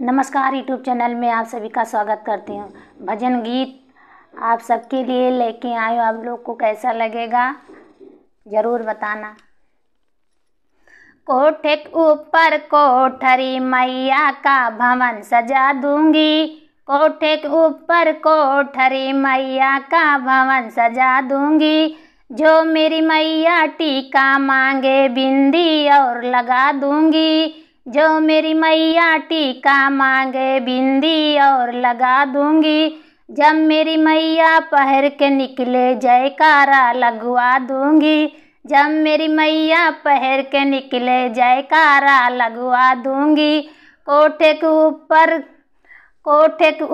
नमस्कार, YouTube channel में आप सभी का स्वागत करती हूँ। भजन गीत आप सबके लिए लेके आए हूँ। आप लोग को कैसा लगेगा ज़रूर बताना। कोठे के ऊपर कोठरी मैया का भवन सजा दूंगी। कोठे के ऊपर कोठरी मैया का भवन सजा दूंगी। जो मेरी मैया टीका मांगे बिंदी और लगा दूंगी। जो मेरी मैया टीका मांगे बिंदी और लगा दूंगी। जब मेरी मैया पहर के निकले जयकारा लगवा दूंगी। जब मेरी मैया पहर के निकले जयकारा लगवा दूंगी। कोठे के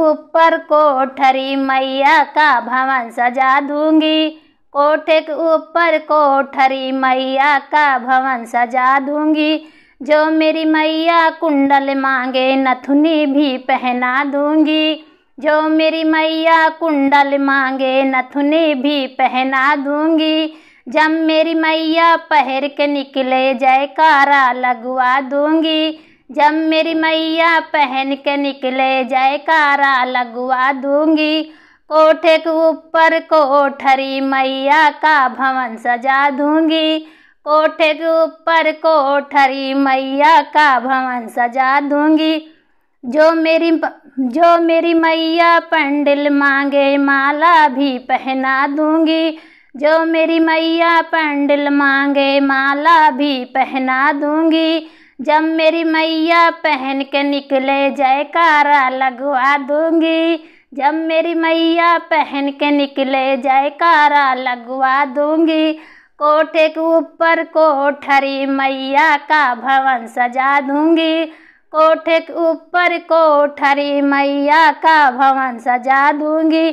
ऊपर कोठरी मैया का भवन सजा दूंगी। कोठे के ऊपर कोठरी मैया का भवन सजा दूंगी। जो मेरी मैया कुंडल मांगे नथुनी भी पहना दूंगी। जो मेरी मैया कुंडल मांगे नथुनी भी पहना दूंगी। जब मेरी मैया पहर के निकले जयकारा लगवा दूंगी। जब मेरी मैया पहन के निकले जयकारा लगवा दूंगी। कोठे के ऊपर कोठरी मैया का भवन सजा दूंगी। कोठे के ऊपर कोठरी मैया का भवन सजा दूंगी। जो मेरी मैया पंडिल मांगे माला भी पहना दूंगी। जो मेरी मैया पंडिल मांगे माला भी पहना दूंगी। जब मेरी मैया पहन के निकले जयकारा लगवा दूंगी। जब मेरी मैया पहन के निकले जयकारा लगवा दूंगी। कोठे के ऊपर कोठरी मैया का भवन सजा दूंगी। कोठे के ऊपर कोठरी मैया का भवन सजा दूंगी।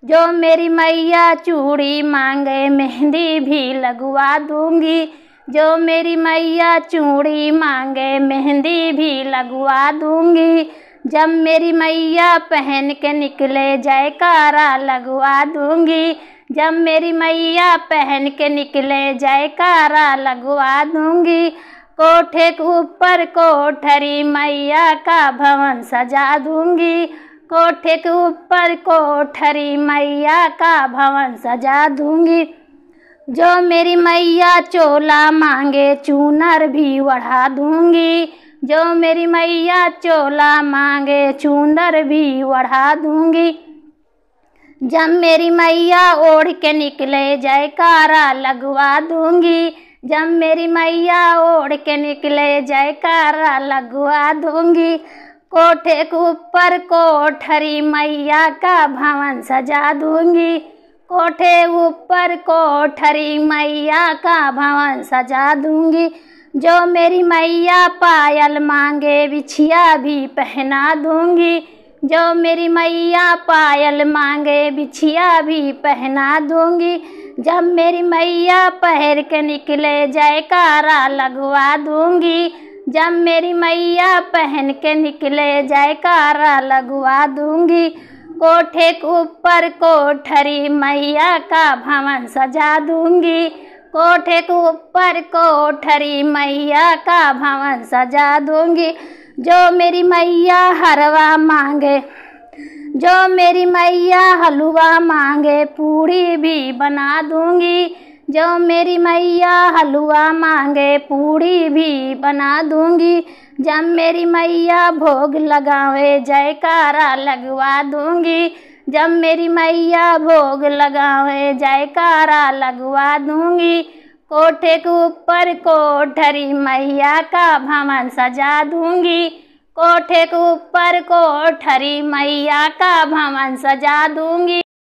जो मेरी मैया चूड़ी मांगे मेहंदी भी लगवा दूंगी। जो मेरी मैया चूड़ी मांगे मेहंदी भी लगवा दूंगी। जब मेरी मैया पहन के निकले जयकारा लगवा दूंगी। जब मेरी मैया पहन के निकले जयकारा लगवा दूंगी। कोठे के ऊपर कोठरी मैया का भवन सजा दूंगी। कोठे के ऊपर कोठरी मैया का भवन सजा दूंगी। जो मेरी मैया चोला मांगे चूनर भी ओढ़ा दूंगी। जो मेरी मैया चोला मांगे चूनर भी ओढ़ा दूंगी। जब मेरी मैया ओढ़ के निकले जयकारा लगवा दूंगी। जब मेरी मैया ओढ़ के निकले जयकारा लगवा दूंगी। कोठे के ऊपर कोठरी मैया का भवन सजा दूंगी। कोठे ऊपर कोठरी मैया का भवन सजा दूंगी। जो मेरी मैया पायल मांगे बिछिया भी पहना दूंगी। जो मेरी मैया पायल मांगे बिछिया भी पहना दूंगी। जब मेरी मैया पहर के निकले जयकारा लगवा दूंगी। जब मेरी मैया पहन के निकले जयकारा लगवा दूंगी। कोठे के ऊपर कोठरी मैया का भवन सजा दूंगी। कोठे के ऊपर कोठरी मैया का भवन सजा दूंगी। जो मेरी मैया हलवा मांगे, जो मेरी मैया हलवा मांगे पूड़ी भी बना दूंगी। जो मेरी मैया हलवा मांगे पूड़ी भी बना दूंगी। जब मेरी मैया भोग लगावे जयकारा लगवा दूंगी। जब मेरी मैया भोग लगावे जयकारा लगवा दूंगी। कोठे के ऊपर कोठरी मैया का भवन सजा दूंगी। कोठे के ऊपर कोठरी मैया का भवन सजा दूंगी।